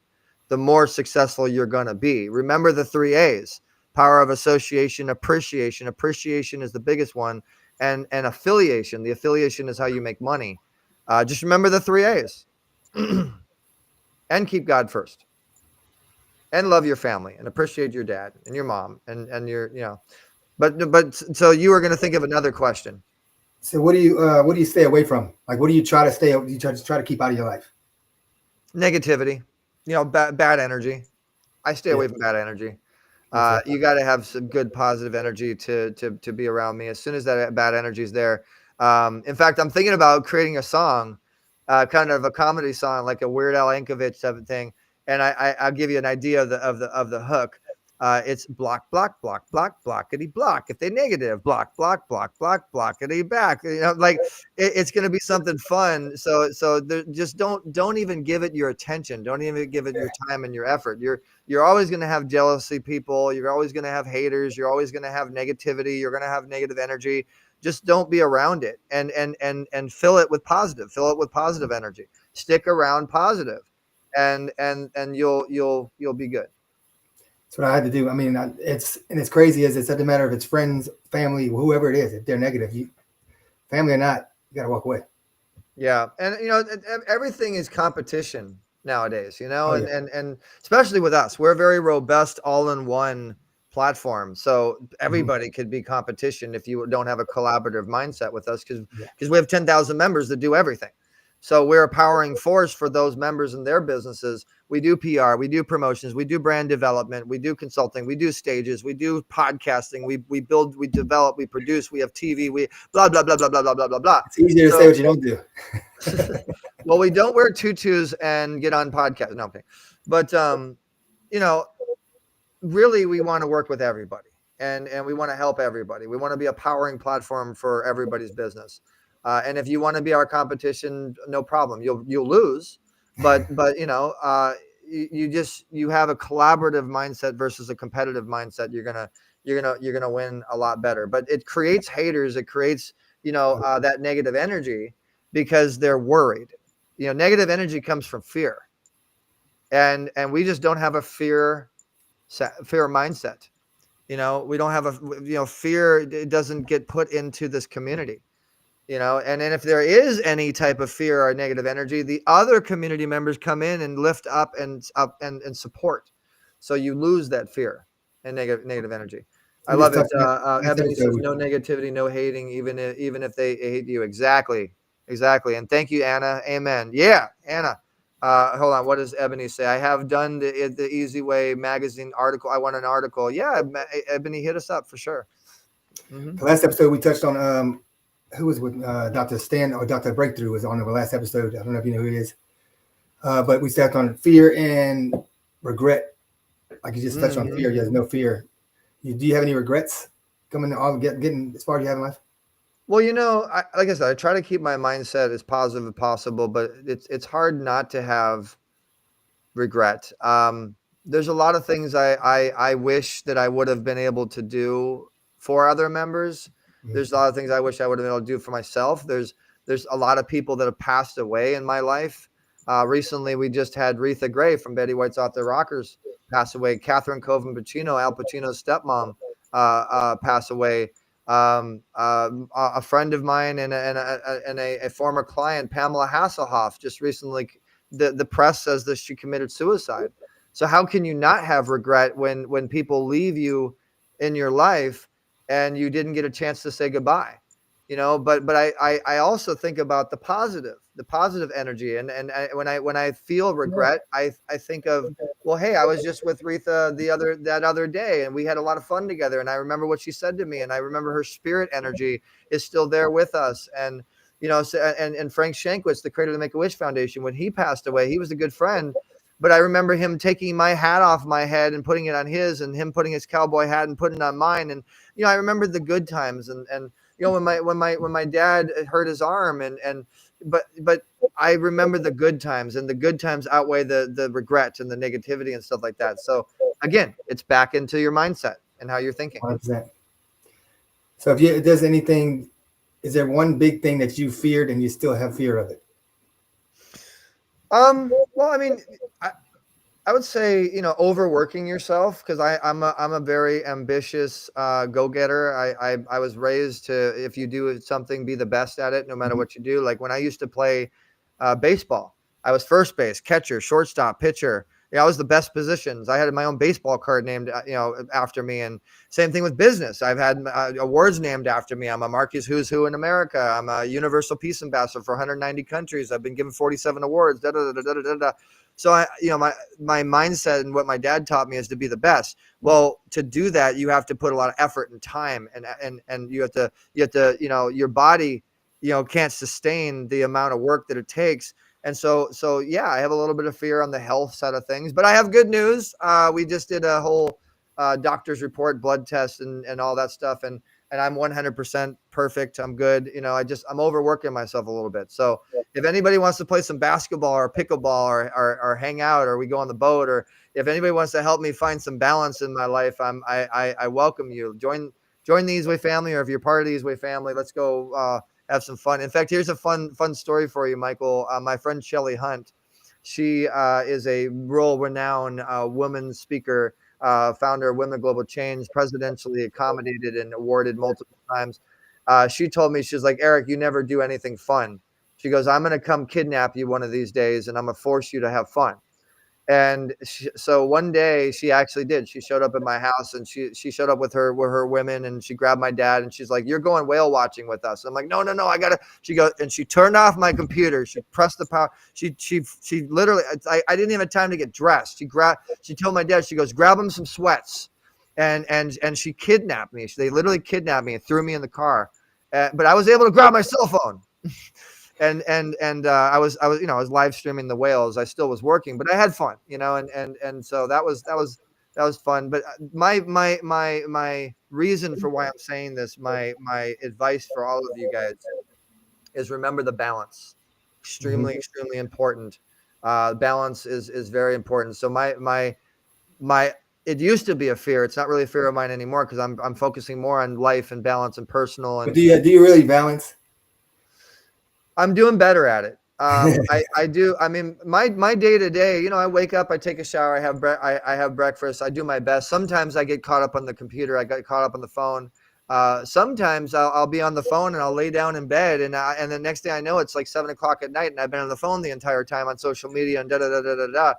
the more successful you're going to be. Remember the 3 A's: power of association, appreciation. Appreciation is the biggest one. And affiliation. The affiliation is how you make money. Just remember the 3 A's and keep God first and love your family and appreciate your dad and your mom and your, you know, but so you were going to think of another question. So what do you stay away from? Like, what do you try to stay? You try to keep out of your life? Negativity, you know, bad energy. I stay away from bad energy. You got to have some good positive energy to be around me. As soon as that bad energy is there, in fact, I'm thinking about creating a song, kind of a comedy song, like a Weird Al Yankovic type of thing. And I'll give you an idea of the hook. It's block, block, block, block, blockity block. If they negative, block, block, block, block, blockity back. You know, like it's going to be something fun. So just don't even give it your attention. Don't even give it your time and your effort. You're always going to have jealousy people. You're always going to have haters. You're always going to have negativity. You're going to have negative energy. Just don't be around it, and fill it with positive. Fill it with positive energy. Stick around positive, and you'll be good. That's what I had to do. I mean, it's crazy as it doesn't matter if it's friends, family, whoever it is. If they're negative, family or not, you got to walk away. Yeah, and you know, everything is competition nowadays. You know, Oh, yeah. and especially with us, we're a very robust, all-in-one platform. So everybody could be competition if you don't have a collaborative mindset with us, because we have 10,000 members that do everything. So we're a powering force for those members and their businesses. We do PR, we do promotions, we do brand development, we do consulting, we do stages, we do podcasting, we build, we develop, we produce, we have TV, we blah, blah, blah, blah, blah, blah, blah, blah, blah. It's easier to say what you don't do. Well, we don't wear tutus and get on podcasts. No, okay. But, you know, really we want to work with everybody and we want to help everybody. We want to be a powering platform for everybody's business. And if you want to be our competition, no problem. You'll lose, but you know, you have a collaborative mindset versus a competitive mindset. You're gonna win a lot better. But it creates haters. It creates, you know, that negative energy because they're worried. You know, negative energy comes from fear, and we just don't have a fear mindset. You know, we don't have fear. It doesn't get put into this community. You know, and then if there is any type of fear or negative energy, the other community members come in and lift up and support. So you lose that fear and negative energy. I love it. Ebony says no negativity, no hating, even if they hate you. Exactly. And thank you, Anna. Amen. Yeah, Anna. Hold on. What does Ebony say? I have done the Easy Way magazine article. I want an article. Yeah, Ebony, hit us up for sure. The last episode we touched on who was with Dr. Stan or Dr. Breakthrough was on the last episode. I don't know if you know who he is. But we stepped on fear and regret. Like you just touched on fear. There's no fear. Do you have any regrets getting as far as you have in life? Well, you know, like I said, I try to keep my mindset as positive as possible, but it's hard not to have regret. There's a lot of things I wish that I would have been able to do for other members. There's a lot of things I wish I would have been able to do for myself. There's a lot of people that have passed away in my life Recently, we just had Retha Gray from Betty White's Off the Rockers pass away. Catherine Coven Pacino, Al Pacino's stepmom, pass away. A friend of mine and a former client, Pamela Hasselhoff, just recently, the press says that she committed suicide. So how can you not have regret when people leave you in your life and you didn't get a chance to say goodbye? But I also think about the positive energy. And when I feel regret, I think of, well, hey, I was just with Retha that other day and we had a lot of fun together. And I remember what she said to me, and I remember her spirit energy is still there with us. And, and Frank Shankwitz, the creator of the Make-A-Wish Foundation, when he passed away, he was a good friend. But I remember him taking my hat off my head and putting it on his, and him putting his cowboy hat and putting it on mine. And, I remember the good times and, when my dad hurt his arm but I remember the good times, and the good times outweigh the regret and the negativity and stuff like that. So again, it's back into your mindset and how you're thinking. 100%. So if there's anything, is there one big thing that you feared and you still have fear of it? Well, I mean, I would say, overworking yourself, because I'm a very ambitious go-getter. I was raised to, if you do something, be the best at it, no matter what you do. Like when I used to play baseball, I was first base, catcher, shortstop, pitcher. I was the best positions. I had my own baseball card named, after me. And same thing with business. I've had awards named after me. I'm a Marquis Who's Who in America. I'm a Universal Peace Ambassador for 190 countries. I've been given 47 awards. So my mindset and what my dad taught me is to be the best. Well, to do that, you have to put a lot of effort and time, and you have to, your body, can't sustain the amount of work that it takes. And so yeah, I have a little bit of fear on the health side of things, but I have good news. We just did a whole doctor's report, blood test, and all that stuff, and I'm 100% perfect. I'm good. I'm overworking myself a little bit. So if anybody wants to play some basketball or pickleball or hang out, or we go on the boat, or if anybody wants to help me find some balance in my life, I welcome you. Join the Easy Way family, or if you're part of the Easy Way family, let's go have some fun. In fact, here's a fun story for you, Michael. My friend Shelly Hunt, she is a world-renowned woman speaker, founder of Women Global Change, presidentially accommodated and awarded multiple times. She told me, she's like, Eric, you never do anything fun. She goes, I'm going to come kidnap you one of these days, and I'm going to force you to have fun. And so one day she actually did. She showed up at my house, and she showed up with her women, and she grabbed my dad, and she's like, you're going whale watching with us. I'm like, no, I gotta. She goes, and she turned off my computer. She pressed the power. She literally, I didn't even have time to get dressed. She told my dad, she goes, grab him some sweats, and she kidnapped me. They literally kidnapped me and threw me in the car. But I was able to grab my cell phone. And I was live streaming the whales. I still was working, but I had fun, and so that was fun. But my reason for why I'm saying this, my advice for all of you guys, is remember the balance. Extremely important. Balance is very important. So my it used to be a fear. It's not really a fear of mine anymore, because I'm focusing more on life and balance and personal. And but do you really balance? I'm doing better at it. I do. I mean, my day to day, I wake up, I take a shower, I have breakfast, I do my best. Sometimes I get caught up on the computer, I get caught up on the phone. Sometimes I'll be on the phone and I'll lay down in bed, and the next thing I know, it's like 7 o'clock at night, and I've been on the phone the entire time on social media and da.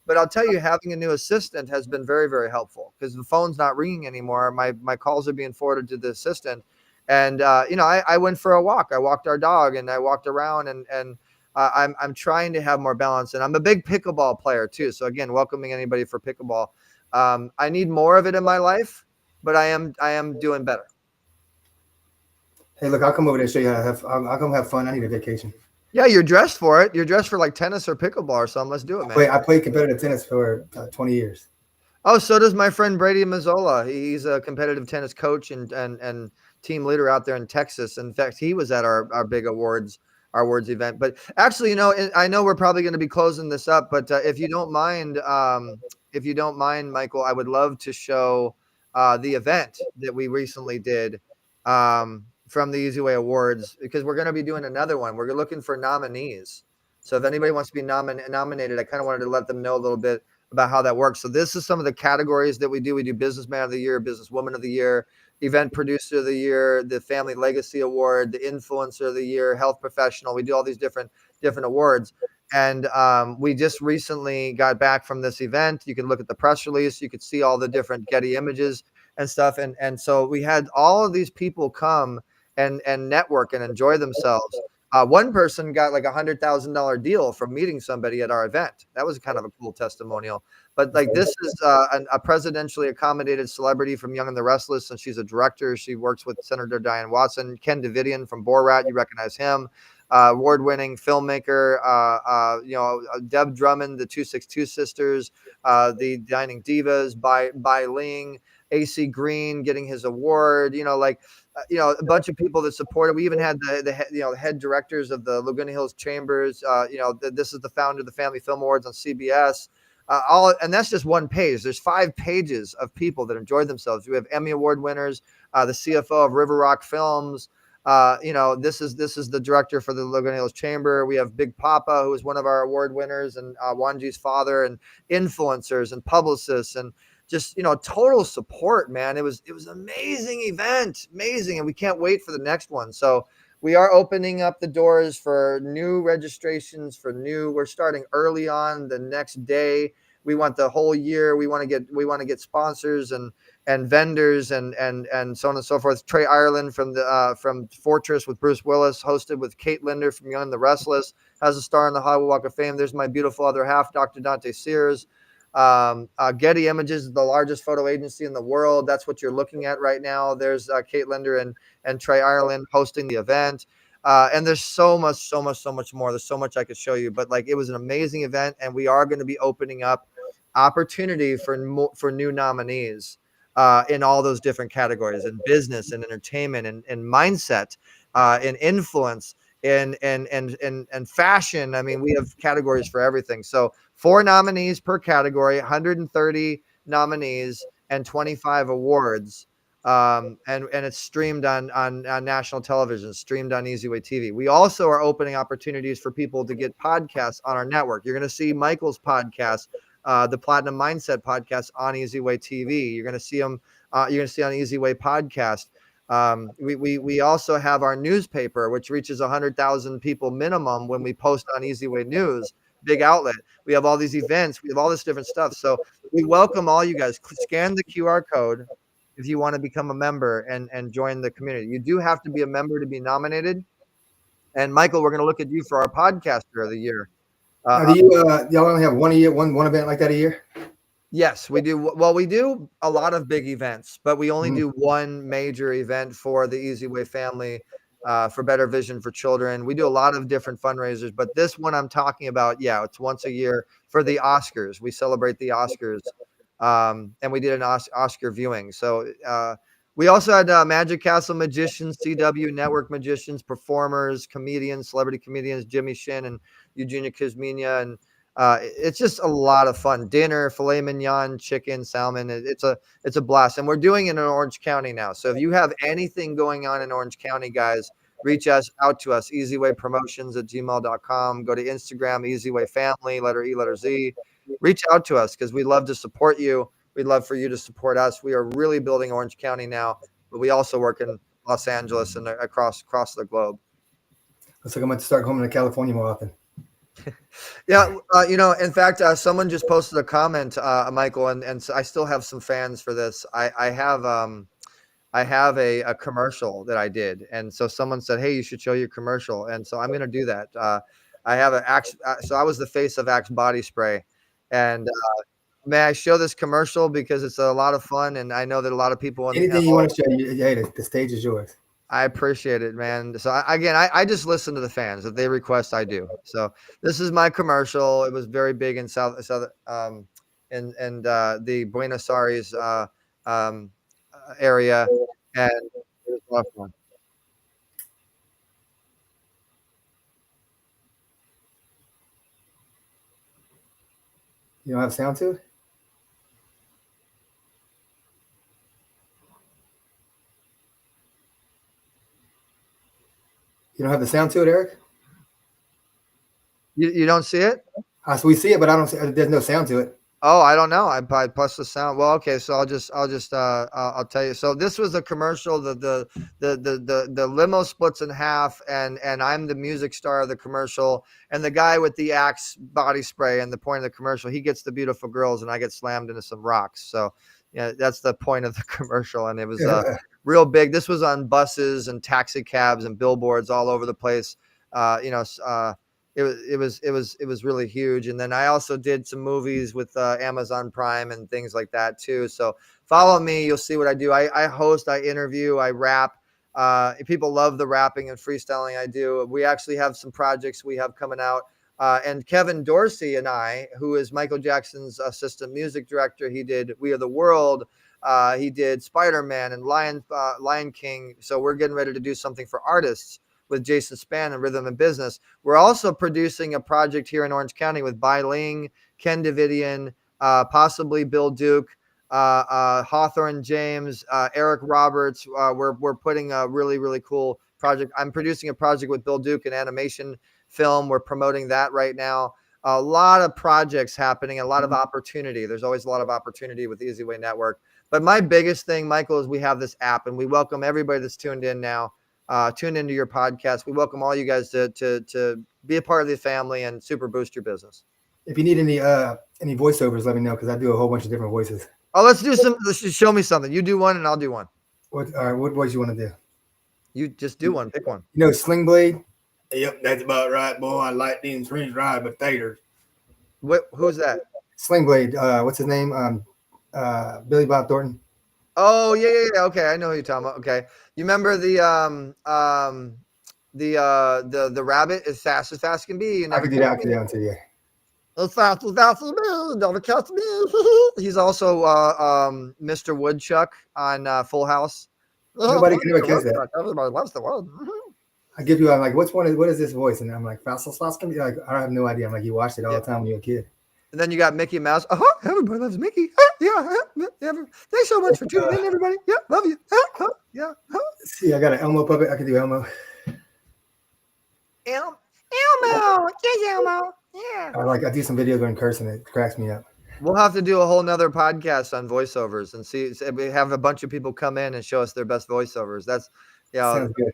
But I'll tell you, having a new assistant has been very, very helpful, because the phone's not ringing anymore. My calls are being forwarded to the assistant. And, I went for a walk. I walked our dog, and I walked around, and I'm trying to have more balance. And I'm a big pickleball player too. So again, welcoming anybody for pickleball. I need more of it in my life, but I am doing better. Hey, look, I'll come over there and show you I'll come have fun. I need a vacation. Yeah, you're dressed for it. You're dressed for like tennis or pickleball or something. Let's do it, man. I played competitive tennis for 20 years. Oh, so does my friend Brady Mazzola. He's a competitive tennis coach and team leader out there in Texas. In fact, he was at our big awards event. But actually, I know we're probably going to be closing this up, but if you don't mind, Michael, I would love to show the event that we recently did from the Easy Way Awards, because we're going to be doing another one. We're looking for nominees. So if anybody wants to be nominated, I kind of wanted to let them know a little bit about how that works. So this is some of the categories that we do. We do Businessman of the Year, Businesswoman of the Year, Event Producer of the Year, the Family Legacy Award, the Influencer of the Year, Health Professional. We do all these different awards. And we just recently got back from this event. You can look at the press release. You could see all the different Getty images and stuff. And so we had all of these people come and network and enjoy themselves. One person got like $100,000 deal from meeting somebody at our event. That was kind of a cool testimonial. But like this is a presidentially accommodated celebrity from Young and the Restless, and she's a director. She works with Senator Diane Watson. Ken Davidian from Borat, you recognize him. Award-winning filmmaker, Deb Drummond, the 262 Sisters, the Dining Divas, Bai Ling, AC Green getting his award. A bunch of people that supported. We even had the head directors of the Laguna Hills Chambers. This is the founder of the Family Film Awards on CBS. And that's just one page. There's 5 pages of people that enjoyed themselves. We have Emmy Award winners, the CFO of River Rock Films. This is the director for the Laguna Hills Chamber. We have Big Papa, who is one of our award winners, and Wanji's father, and influencers and publicists, and just total support, man. It was an amazing event, amazing, and we can't wait for the next one. So we are opening up the doors for new registrations. We're starting early on the next day. We want the whole year. We want to get sponsors and vendors and so on and so forth. Trey Ireland from Fortress with Bruce Willis, hosted with Kate Linder from Young and the Restless, has a star on the Hollywood Walk of Fame. There's my beautiful other half, Dr. Dante Sears. Getty Images is the largest photo agency in the world. That's what you're looking at right now. There's Kate Linder and Trey Ireland hosting the event. And there's so much more. There's so much I could show you, but like, it was an amazing event, and we are going to be opening up opportunity for new nominees in all those different categories, in business and entertainment and mindset, in influence and fashion. I mean, we have categories for everything. So 4 nominees per category, 130 nominees and 25 awards. And it's streamed on national television, streamed on EasyWay TV. We also are opening opportunities for people to get podcasts on our network. You're going to see Michael's podcast, the Platinum Mindset podcast, on EasyWay TV. You're going to see them. You're going to see on EasyWay podcast. We also have our newspaper, which reaches 100,000 people minimum when we post on EasyWay News, big outlet. We have all these events. We have all this different stuff. So we welcome all you guys. Scan the QR code if you want to become a member and join the community. You do have to be a member to be nominated. And Michael, we're going to look at you for our podcaster of the year. Y'all only have one a year, one event like that a year? Yes, we do. Well, we do a lot of big events, but we only do one major event for the EasyWay family, for Better Vision for Children. We do a lot of different fundraisers, but this one I'm talking about, it's once a year for the Oscars. We celebrate the Oscars, and we did an Oscar viewing. So we also had Magic Castle magicians, CW Network magicians, performers, comedians, celebrity comedians, Jimmy Shin and Eugenia Kuzminia, and it's just a lot of fun. Dinner, filet mignon, chicken, salmon. It's a blast. And we're doing it in Orange County now. So if you have anything going on in Orange County, guys, reach out to us, easywaypromotions@gmail.com. Go to Instagram, EasyWay Family, letter E, letter Z. Reach out to us because we'd love to support you. We'd love for you to support us. We are really building Orange County now, but we also work in Los Angeles and across the globe. Looks like I'm going to start coming to California more often. Yeah, in fact, someone just posted a comment, Michael, and so I still have some fans for this. I have a commercial that I did, and so someone said, "Hey, you should show your commercial," and so I'm going to do that. I have so I was the face of Axe body spray, and may I show this commercial because it's a lot of fun, and I know that a lot of people. Anything you want to show, hey, the stage is yours. I appreciate it, man. So I just listen to the fans. If they request, I do. So this is my commercial. It was very big in the Buenos Aires area, and it was a lot of fun. You don't have sound to it? You don't have the sound to it, Eric? You don't see it? So we see it, but I don't see. There's no sound to it. Oh, I don't know. I plus the sound. Well, okay. So I'll tell you. So this was a commercial. The limo splits in half, and I'm the music star of the commercial, and the guy with the Axe body spray and the point of the commercial, he gets the beautiful girls, and I get slammed into some rocks. So yeah, that's the point of the commercial, and it was real big. This was on buses and taxi cabs and billboards all over the place. It was really huge. And then I also did some movies with Amazon Prime and things like that too. So follow me, you'll see what I do. I host, I interview, I rap. People love the rapping and freestyling I do. We actually have some projects we have coming out. And Kevin Dorsey and I, who is Michael Jackson's assistant music director, he did We Are the World. He did Spider-Man and Lion King. So we're getting ready to do something for artists with Jason Spann and Rhythm and Business. We're also producing a project here in Orange County with Bai Ling, Ken Davidian, possibly Bill Duke, Hawthorne James, Eric Roberts. We're putting a really, really cool project. I'm producing a project with Bill Duke, an animation film. We're promoting that right now. A lot of projects happening, a lot of opportunity. There's always a lot of opportunity with the Easy Way Network. But my biggest thing, Michael, is we have this app, and we welcome everybody that's tuned in now. Tune into your podcast. We welcome all you guys to be a part of the family and super boost your business. If you need any voiceovers, let me know, because I do a whole bunch of different voices. Oh, let's just show me something. You do one and I'll do one. All right, what voice you want to do? You just do one. Pick one. You know Sling Blade? Yep, that's about right, boy. I like them French fried potatoes. Who's that? Sling Blade. What's his name? Billy Bob Thornton. Oh yeah. Okay, I know who you're talking about. Okay, you remember the rabbit as fast can be. I could do that too. Yeah. As fast as me, never catch me. He's also Mr. Woodchuck on Full House. Nobody can ever catch that. Everybody loves the word. I give you. I'm like, what is this voice? And I'm like, fast can be. Like, I have no idea. I'm like, you watched it all the time when you were a kid. And then you got Mickey Mouse. Everybody loves Mickey. Yeah. Thanks so much for tuning in, everybody. Yeah, love you. Yeah. See, I got an Elmo puppet. I can do Elmo. Elmo. Yes, Elmo. Yeah. I do some videos when cursing. It cracks me up. We'll have to do a whole nother podcast on voiceovers and see. We have a bunch of people come in and show us their best voiceovers. That's, sounds good.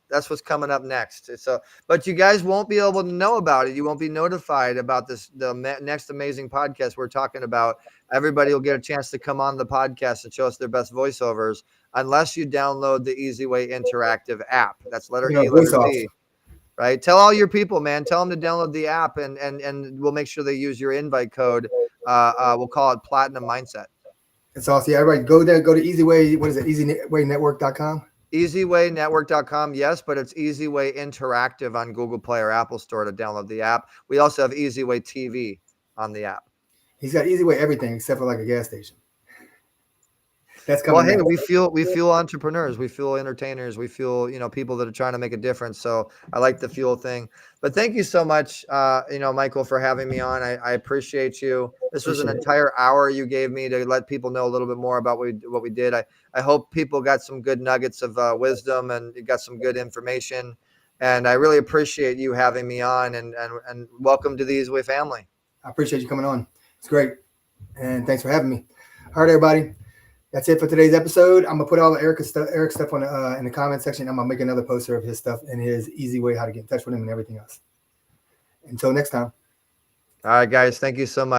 That's what's coming up next. So, but you guys won't be able to know about it. You won't be notified about the next amazing podcast we're talking about. Everybody will get a chance to come on the podcast and show us their best voiceovers, unless you download the Easy Way Interactive app. That's letter E, letter T. Right? Tell all your people, man. Tell them to download the app, and we'll make sure they use your invite code. We'll call it Platinum Mindset. It's awesome. Yeah, everybody go there. Go to Easy Way. What is it? EasyWayNetwork.com. EasyWayNetwork.com, yes, but it's Easy Way Interactive on Google Play or Apple Store to download the app. We also have Easy Way TV on the app. He's got Easy Way everything except for like a gas station. That's coming. Well, hey, we feel entrepreneurs, we feel entertainers, we feel people that are trying to make a difference. So I like the fuel thing. But thank you so much, Michael, for having me on. I appreciate you. This was an entire hour you gave me to let people know a little bit more about what we did. I hope people got some good nuggets of wisdom and got some good information. And I really appreciate you having me on. And welcome to the Easy Way family. I appreciate you coming on. It's great. And thanks for having me. All right, everybody. That's it for today's episode. I'm gonna put all the Eric stuff on in the comment section. I'm gonna make another poster of his stuff and his easy way how to get in touch with him and everything else. Until next time. All right, guys. Thank you so much.